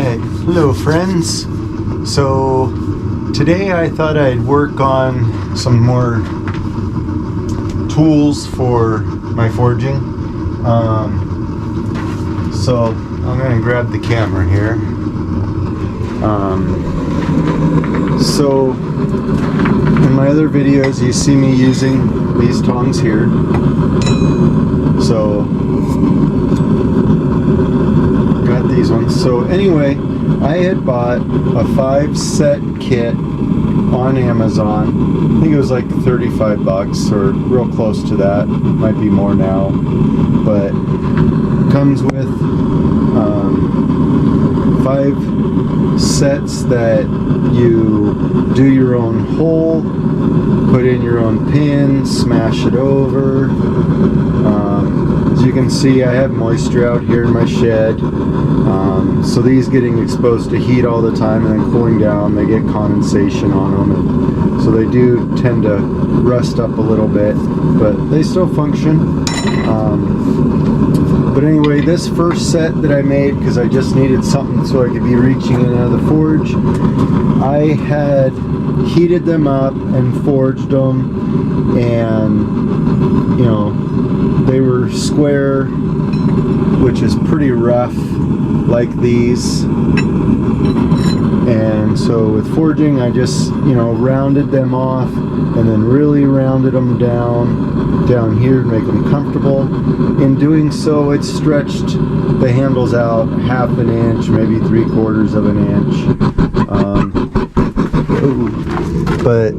Hello friends. So today I thought I'd work on some more tools for my forging. So I'm going to grab the camera here. So in my other videos you see me using these tongs here. So got these ones. So anyway, I had bought a 5-set kit on Amazon. I think it was like 35 bucks or real close to that. Might be more now. But comes with 5 sets that you do your own hole, put in your own pin, smash it over. As you can see, I have moisture out here in my shed. So these getting exposed to heat all the time and then cooling down, they get condensation on them. And so they do tend to rust up a little bit, but they still function. But anyway, this first set that I made, because I just needed something so I could be reaching in and out of the forge, I had heated them up and forged them, and you know, they were square, which is pretty rough, like these. And so with forging, I just, you know, rounded them off and then really rounded them down here to make them comfortable. In doing so, it stretched the handles out 1/2 inch, maybe 3/4 of an inch. But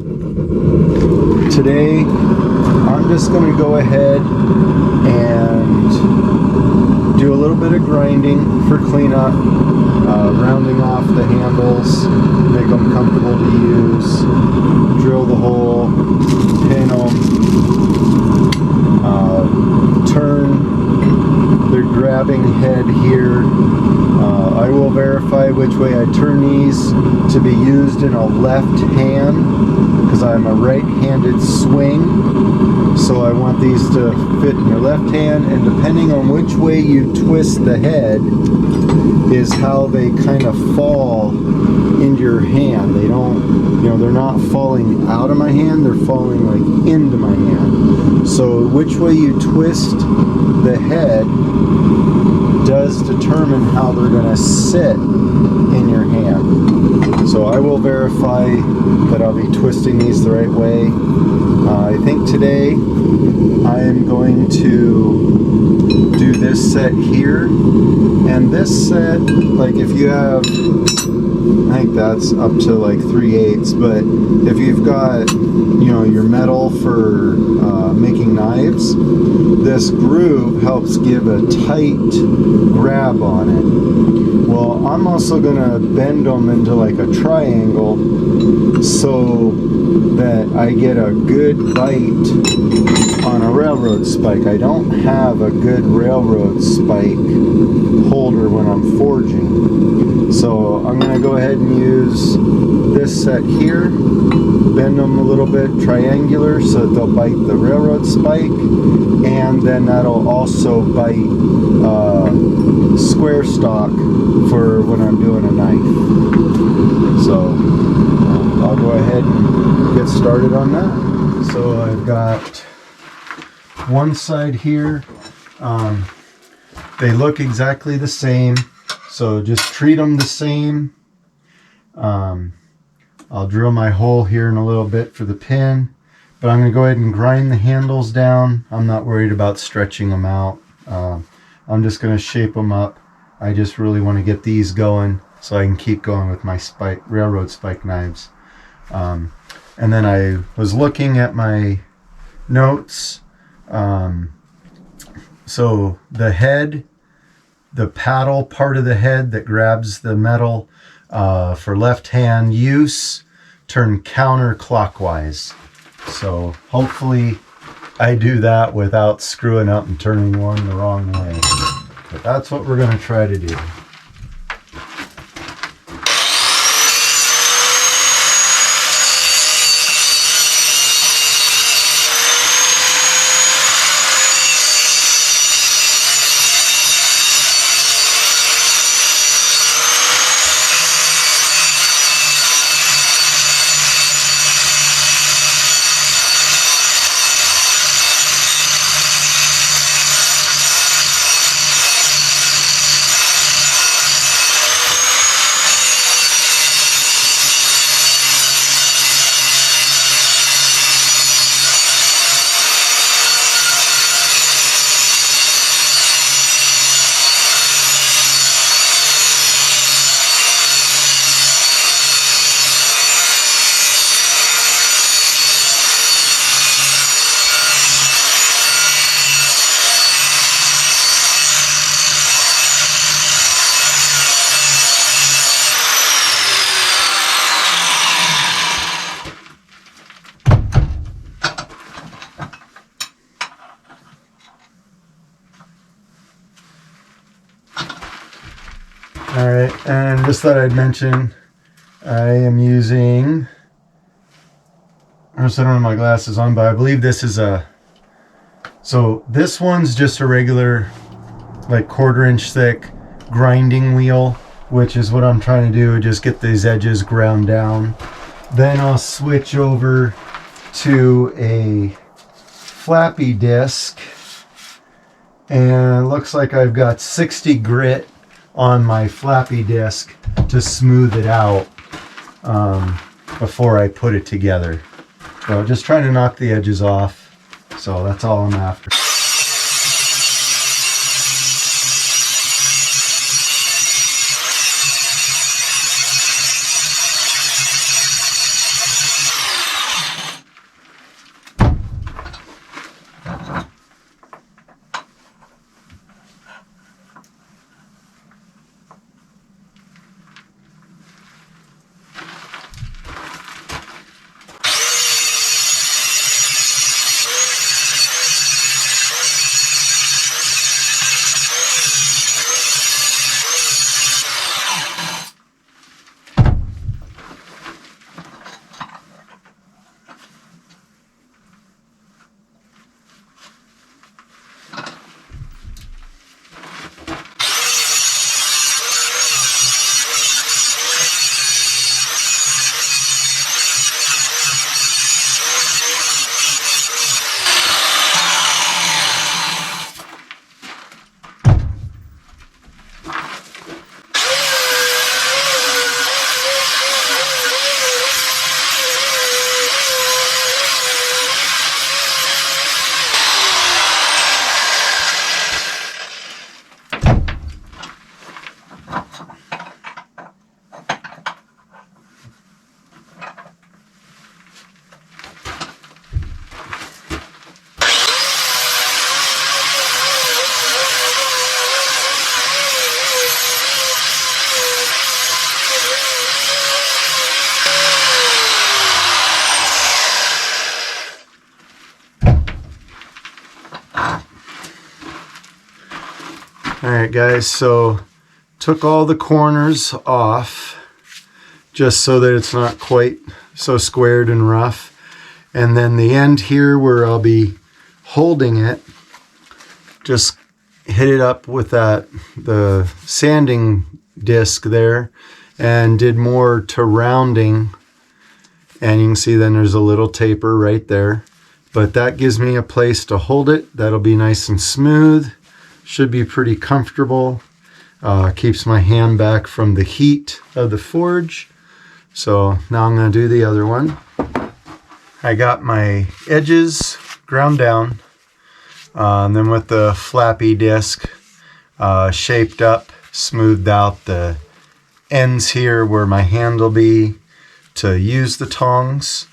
today, I'm just going to go ahead and do a little bit of grinding for cleanup, rounding off the handles, make them comfortable to use, drill the hole, pin them, turn the grabbing head here. I will verify which way I turn these to be used in a left hand, because I'm a right-handed swing. So I want these to fit in your left hand, and depending on which way you twist the head is how they kind of fall into your hand. They don't, you know, they're not falling out of my hand, they're falling like into my hand. So which way you twist the head does determine how they're going to sit in your hand. So I will verify that I'll be twisting these the right way. I think today I am going to do this set here, and this set, like if you have, I think that's up to like 3/8, but if you've got, you know, your metal for making knives, this groove helps give a tight grab on it. Well, I'm also going to bend them into like a triangle so that I get a good bite on a railroad spike. I don't have a good railroad spike holder when I'm forging. So I'm going to go ahead and use this set here, bend them a little bit triangular so that they'll bite the railroad spike, and then that'll also bite square stock for when I'm doing a knife. So I'll go ahead and get started on that. So I've got one side here. They look exactly the same, so just treat them the same. I'll drill my hole here in a little bit for the pin, but I'm going to go ahead and grind the handles down. I'm not worried about stretching them out. I'm just going to shape them up. I just really want to get these going so I can keep going with my railroad spike knives. And then I was looking at my notes. So the head, the paddle part of the head that grabs the metal for left hand use, turn counterclockwise. So hopefully I do that without screwing up and turning one the wrong way. But that's what we're going to try to do. just thought I'd mention I am using, I don't have my glasses on, but I believe this is so this one's just a regular like 1/4 inch thick grinding wheel, which is what I'm trying to do, just get these edges ground down. Then I'll switch over to a flappy disc, and it looks like I've got 60 grit on my flappy disc to smooth it out before I put it together. So just trying to knock the edges off. So that's all I'm after. Alright guys, so took all the corners off just so that it's not quite so squared and rough. And then the end here where I'll be holding it, just hit it up with the sanding disc there and did more to rounding. And you can see then there's a little taper right there. But that gives me a place to hold it. That'll be nice and smooth. Should be pretty comfortable. Keeps my hand back from the heat of the forge. So now I'm going to do the other one. I got my edges ground down. And then with the flappy disc shaped up, smoothed out the ends here where my hand will be to use the tongs.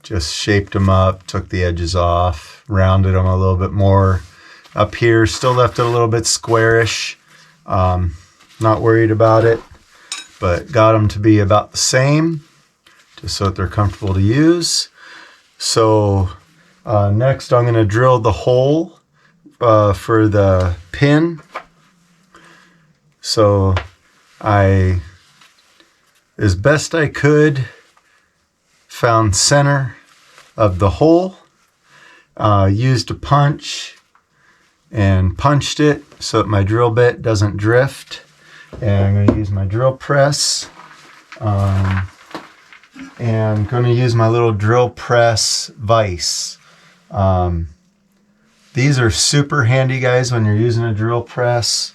Just shaped them up, took the edges off, rounded them a little bit more. Up here, still left it a little bit squarish. Not worried about it, but got them to be about the same, just so that they're comfortable to use. So next I'm going to drill the hole for the pin. So I, as best I could, found center of the hole, used a punch and punched it so that my drill bit doesn't drift. And I'm going to use my drill press and I'm going to use my little drill press vise. These are super handy, guys, when you're using a drill press.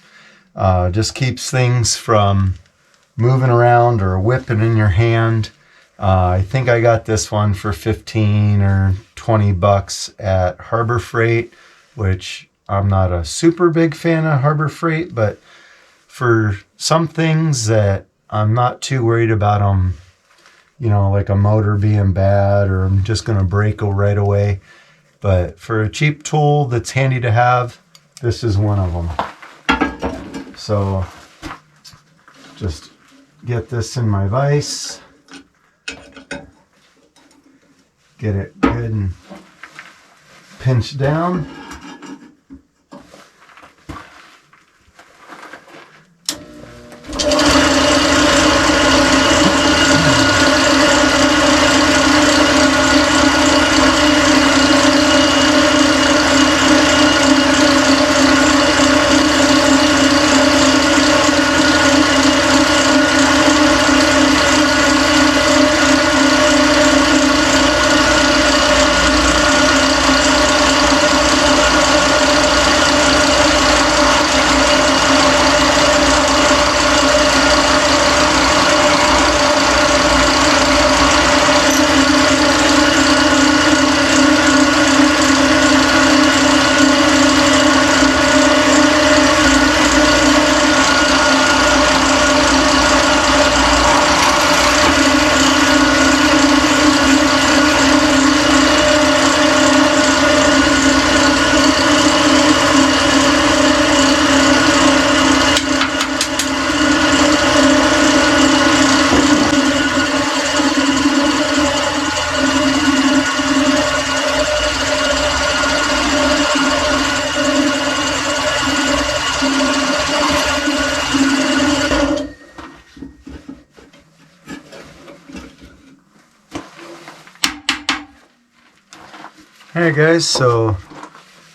Just keeps things from moving around or whipping in your hand. I think I got this one for 15 or 20 bucks at Harbor Freight, which I'm not a super big fan of Harbor Freight, but for some things that I'm not too worried about them, you know, like a motor being bad or I'm just going to break right away. But for a cheap tool that's handy to have, this is one of them. So just get this in my vise, get it good and pinched down. Alright guys, so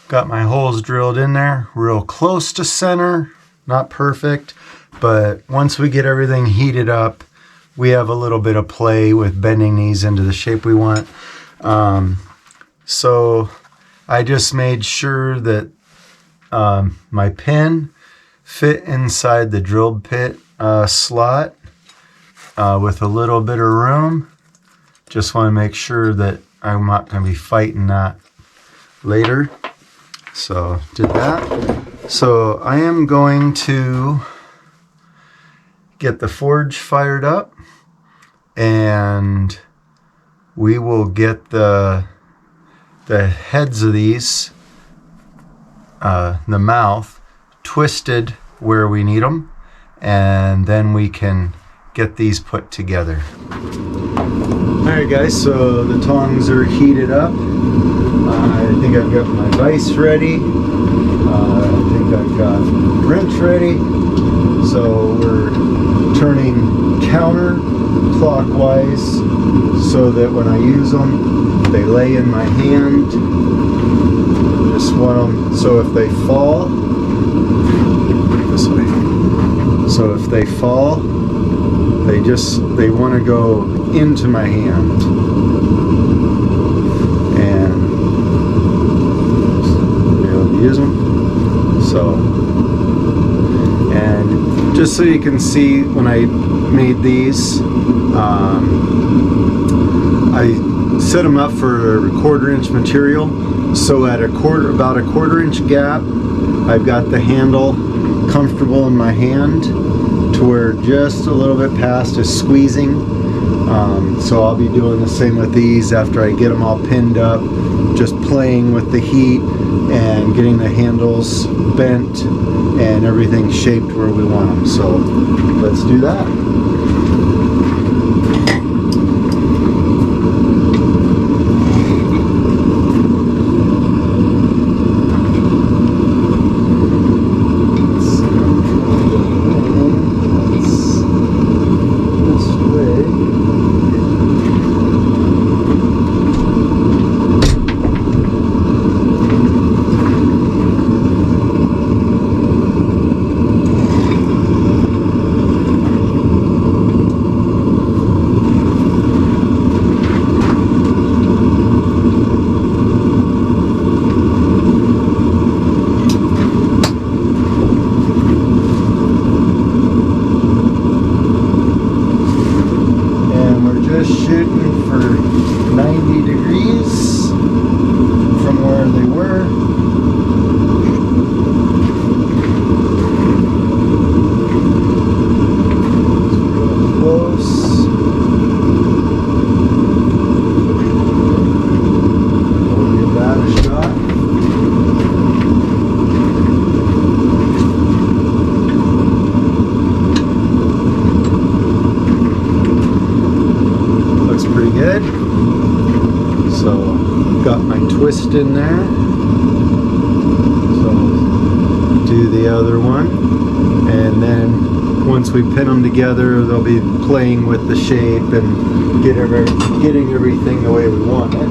got my holes drilled in there, real close to center, not perfect, but once we get everything heated up, we have a little bit of play with bending these into the shape we want. So I just made sure that my pin fit inside the drilled pit slot with a little bit of room. Just want to make sure that I'm not going to be fighting that later. So did that. So I am going to get the forge fired up, and we will get the heads of these, the mouth, twisted where we need them, and then we can get these put together. Alright guys, so the tongs are heated up. I think I've got my vise ready. I think I've got wrench ready. So we're turning counterclockwise so that when I use them, they lay in my hand. Just want them, so if they fall, this way. So if they fall, they want to go into my hand. And be able to use them. So, and just so you can see, when I made these, I set them up for a 1/4 inch material. So at about a 1/4 inch gap, I've got the handle comfortable in my hand to where just a little bit past is squeezing. So I'll be doing the same with these after I get them all pinned up, just playing with the heat and getting the handles bent and everything shaped where we want them. So let's do that. Shooting for 90 degrees from where they were. Close. We'll give that a shot. Pretty good. So got my twist in there. So do the other one, and then once we pin them together, they'll be playing with the shape and getting everything the way we want it.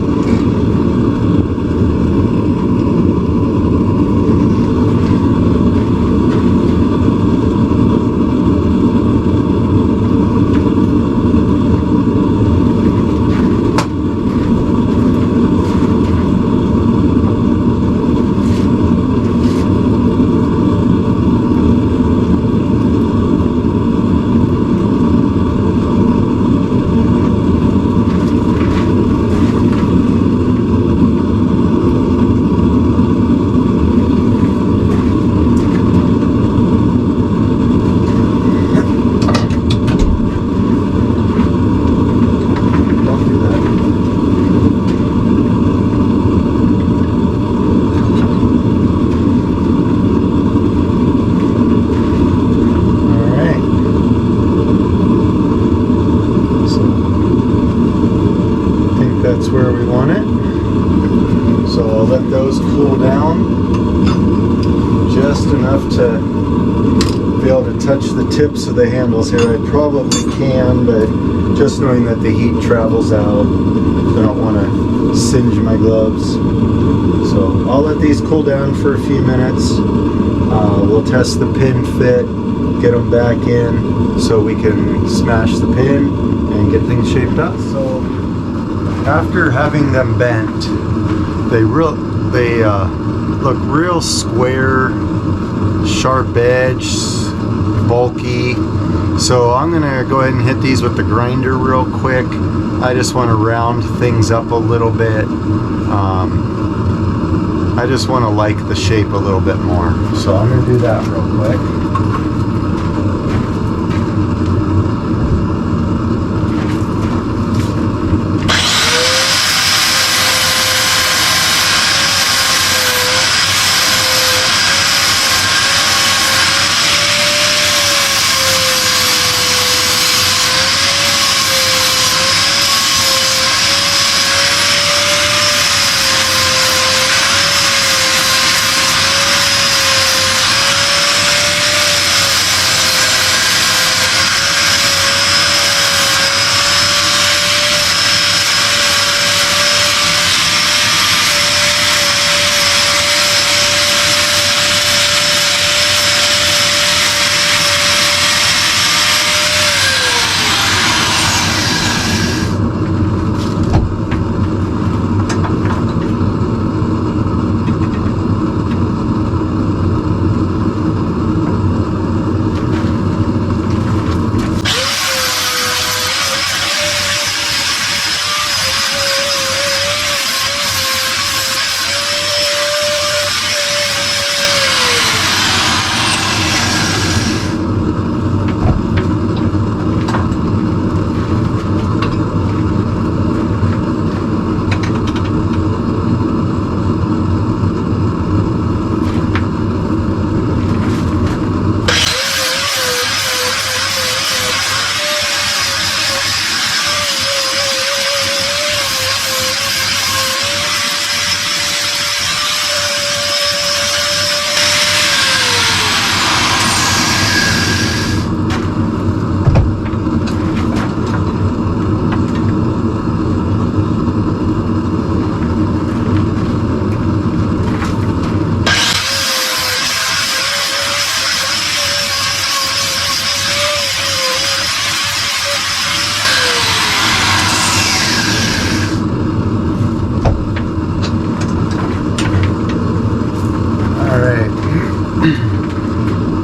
tips of the handles here. I probably can, but just knowing that the heat travels out, I don't want to singe my gloves. So I'll let these cool down for a few minutes. We'll test the pin fit, get them back in so we can smash the pin and get things shaped up. So after having them bent, they look real square, sharp edge, bulky. So I'm gonna go ahead and hit these with the grinder real quick. I just want to round things up a little bit. I just want to like the shape a little bit more. So I'm gonna do that real quick.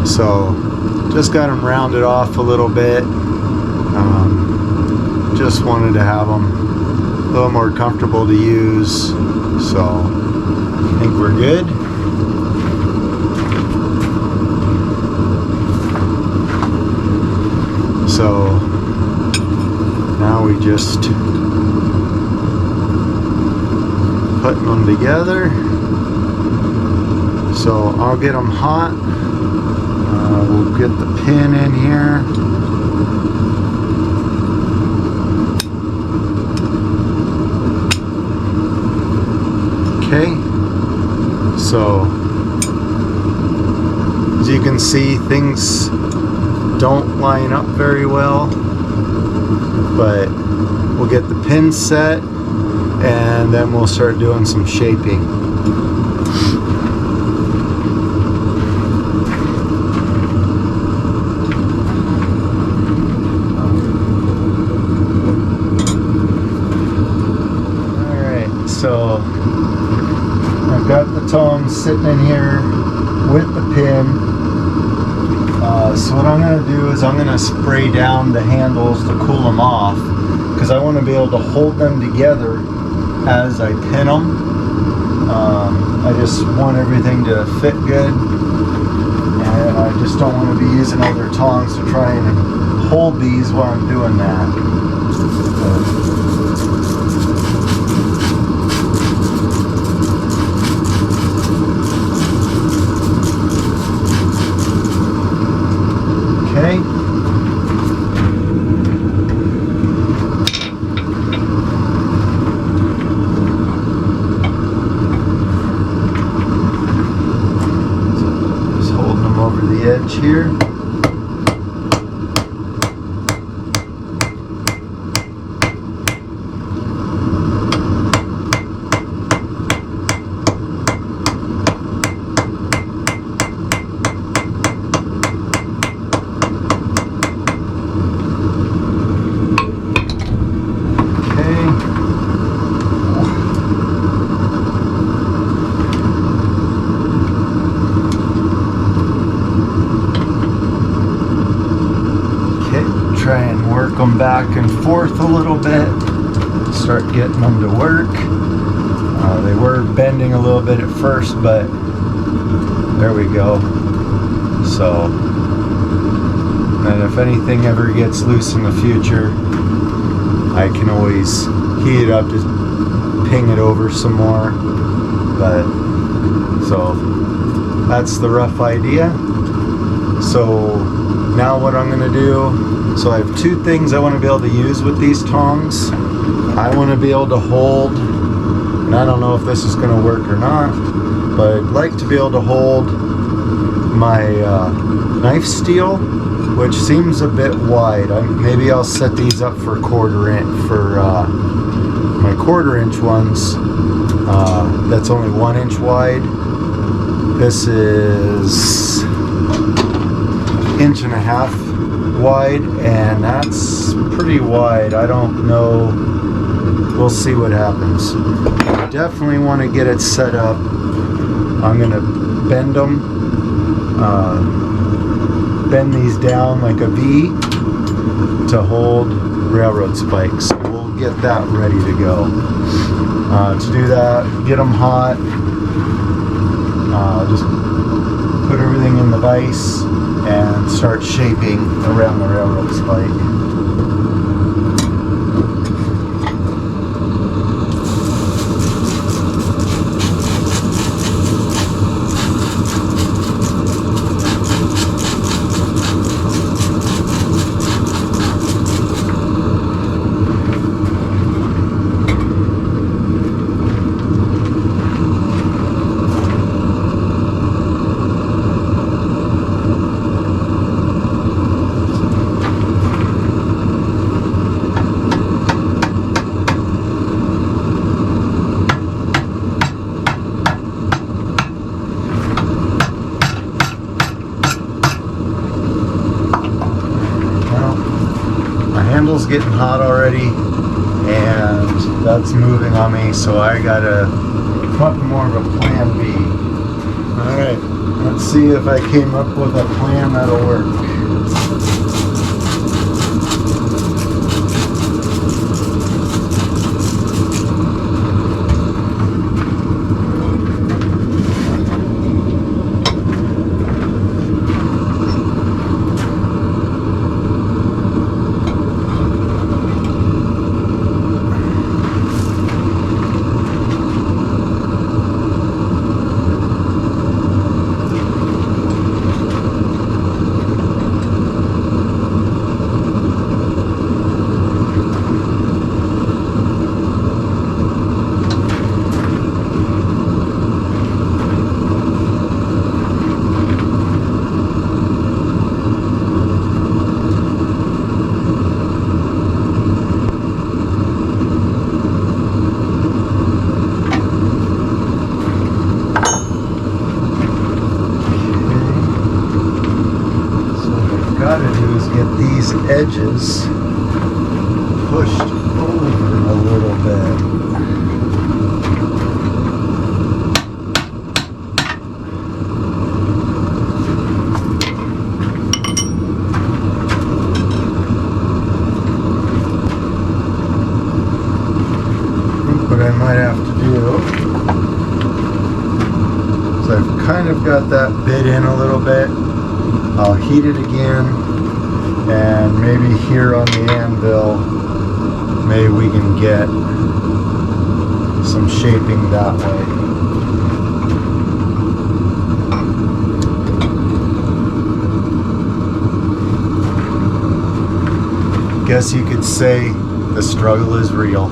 So just got them rounded off a little bit. Just wanted to have them a little more comfortable to use. So I think we're good. So now we just putting them together. So I'll get them hot. We'll get the pin in here. Okay. So as you can see, things don't line up very well, but we'll get the pin set and then we'll start doing some shaping. So I've got the tongs sitting in here with the pin. So what I'm going to do is I'm going to spray down the handles to cool them off, because I want to be able to hold them together as I pin them. I just want everything to fit good, and I just don't want to be using other tongs to try and hold these while I'm doing that. Okay. So just holding them over the edge here. try and work them back and forth a little bit, start getting them to work. They were bending a little bit at first, but there we go. So, and if anything ever gets loose in the future, I can always heat it up, just ping it over some more. But so that's the rough idea. So now what I'm going to do, so I have two things I want to be able to use with these tongs. I want to be able to hold, and I don't know if this is going to work or not, but I'd like to be able to hold my knife steel, which seems a bit wide. Maybe I'll set these up for quarter inch, for my quarter-inch ones. That's only 1 inch wide. This is 1.5 inches wide, and that's pretty wide. I don't know. We'll see what happens. I definitely want to get it set up. I'm going to bend them. Bend these down like a V to hold railroad spikes. We'll get that ready to go. To do that, get them hot. Just put everything in the vise and start shaping around the railroad spike. Handle's getting hot already, and that's moving on me, so I gotta come up with more of a plan B. Alright, let's see if I came up with a plan that'll work. These edges pushed over a little bit. I think what I might have to do, so I've kind of got that bit in a little bit. I'll heat it again. And maybe here on the anvil, maybe we can get some shaping that way. Guess you could say the struggle is real.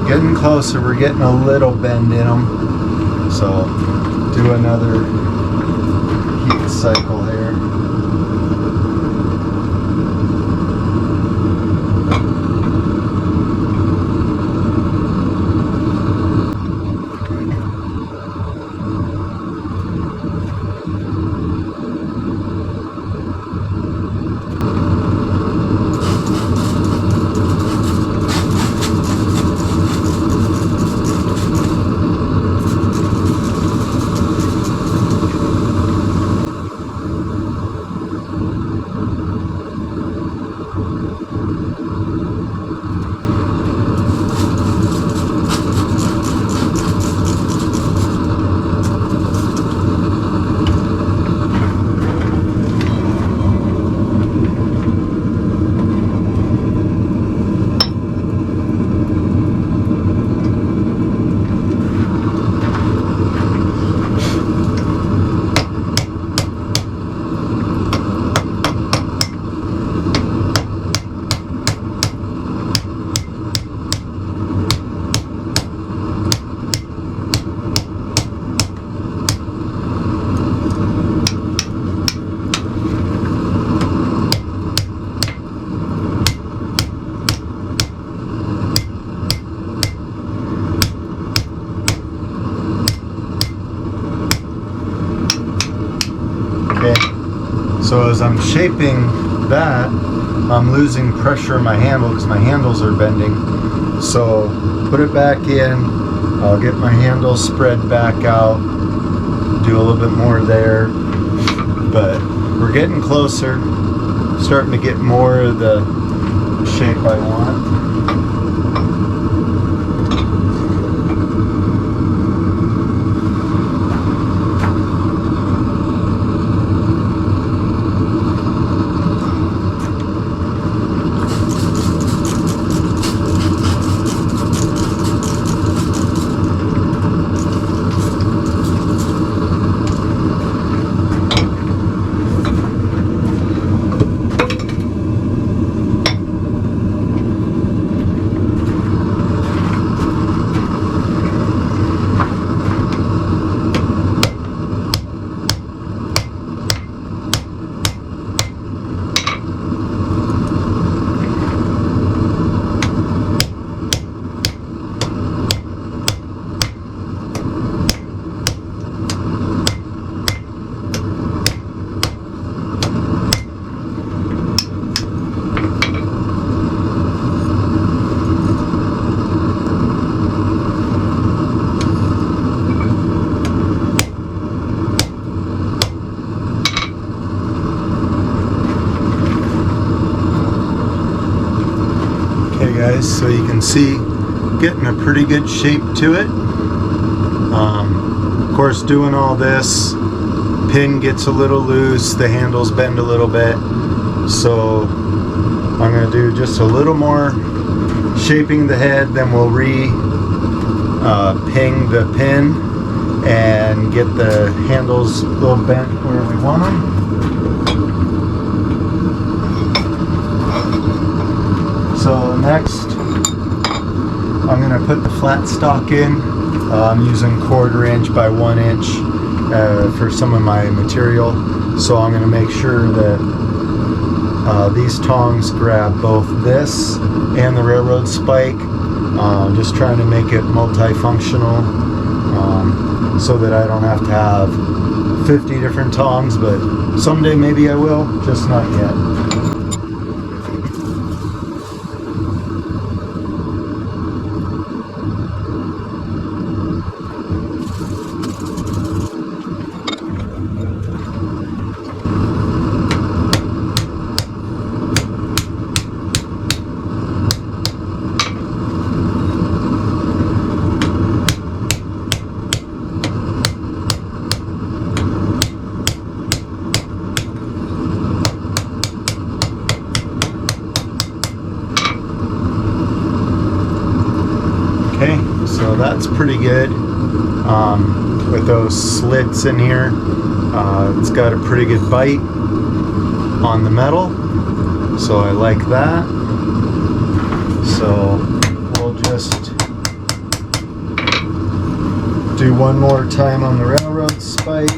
getting closer. We're getting a little bend in them. So do another heat cycle here. So as I'm shaping that, I'm losing pressure in my handle because my handles are bending. So put it back in, I'll get my handle spread back out, do a little bit more there, but we're getting closer, starting to get more of the shape I want. Guys, so you can see getting a pretty good shape to it. Of course, doing all this, pin gets a little loose, the handles bend a little bit, so I'm going to do just a little more shaping the head, then we'll ping the pin and get the handles a little bent where we want them. So next, I'm going to put the flat stock in. I'm using 1/4 inch by 1 inch for some of my material. So I'm going to make sure that these tongs grab both this and the railroad spike. Just trying to make it multifunctional so that I don't have to have 50 different tongs, but someday maybe I will, just not yet. Okay, so that's pretty good with those slits in here. It's got a pretty good bite on the metal, so I like that. So we'll just do one more time on the railroad spike.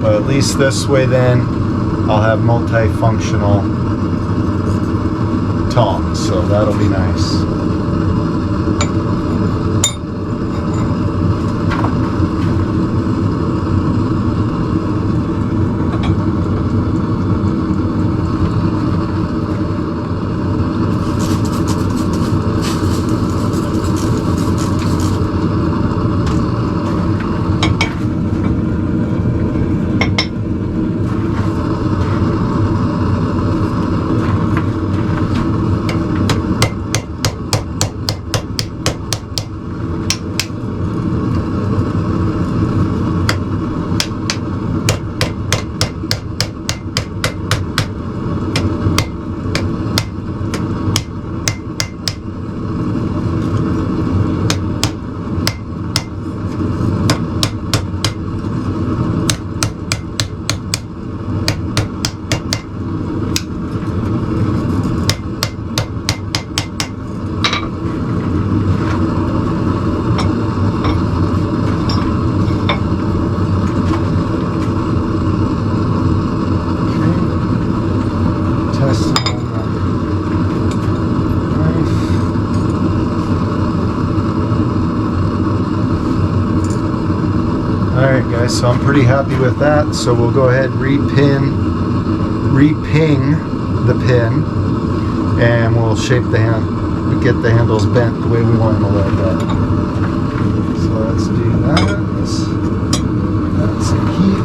But at least this way then I'll have multifunctional tongs, so that'll be nice. Alright guys, so I'm pretty happy with that, so we'll go ahead and reping the pin, and we'll shape the hand, get the handles bent the way we want them a little bit. So let's do that. That's a heat.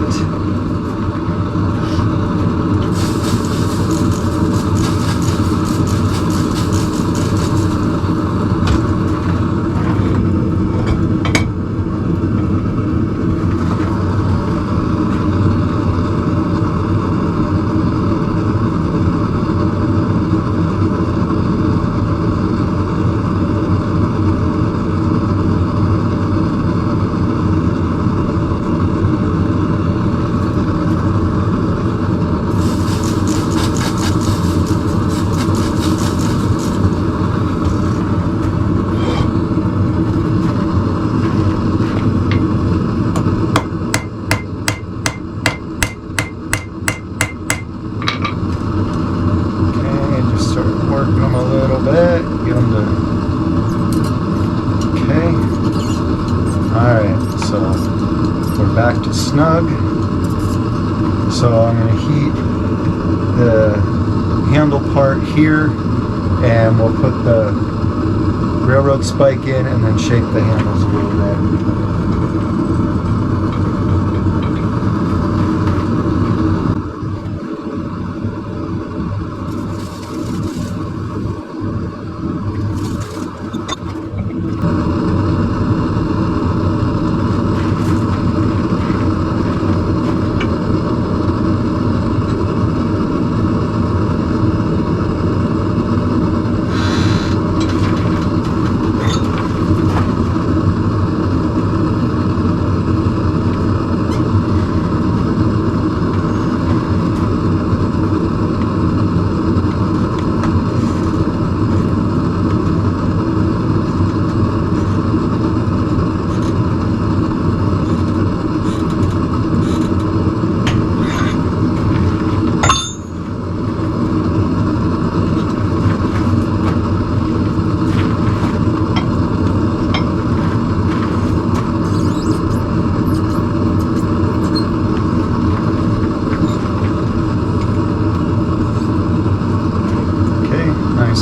Back to snug. So I'm going to heat the handle part here, and we'll put the railroad spike in and then shape the handles a little bit.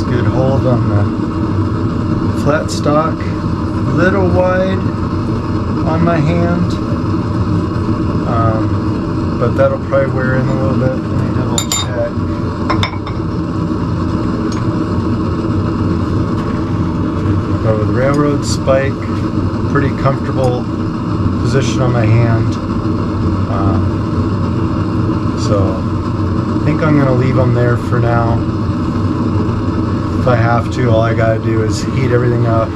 Good hold on the flat stock, little wide on my hand, but that'll probably wear in a little bit. Let me double check. But with the railroad spike, pretty comfortable position on my hand, so I think I'm going to leave them there for now. If I have to, all I gotta do is heat everything up,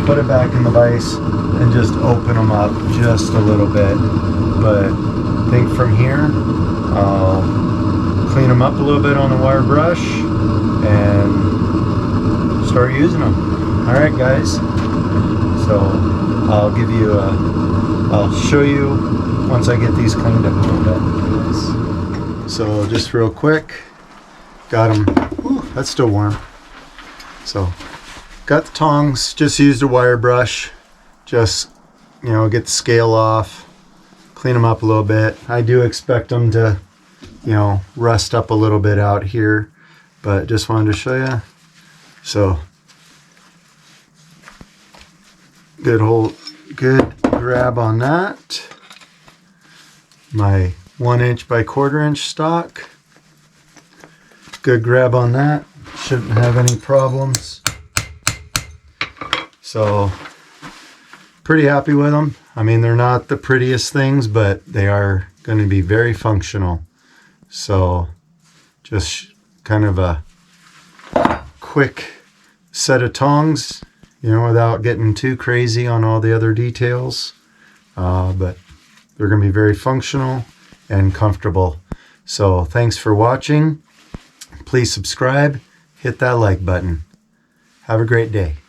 put it back in the vise, and just open them up just a little bit. But I think from here, I'll clean them up a little bit on the wire brush and start using them. Alright guys, so So I'll show you once I get these cleaned up a little bit. So just real quick, got them. Ooh, that's still warm. So got the tongs, just used a wire brush, just, you know, get the scale off, clean them up a little bit. I do expect them to, you know, rust up a little bit out here, but just wanted to show you. So good grab on that. My 1" by 1/4" stock. Good grab on that. Shouldn't have any problems. So pretty happy with them. I mean, they're not the prettiest things, but they are going to be very functional. So just kind of a quick set of tongs, you know, without getting too crazy on all the other details. But they're going to be very functional and comfortable. So thanks for watching. Please subscribe, hit that like button. Have a great day.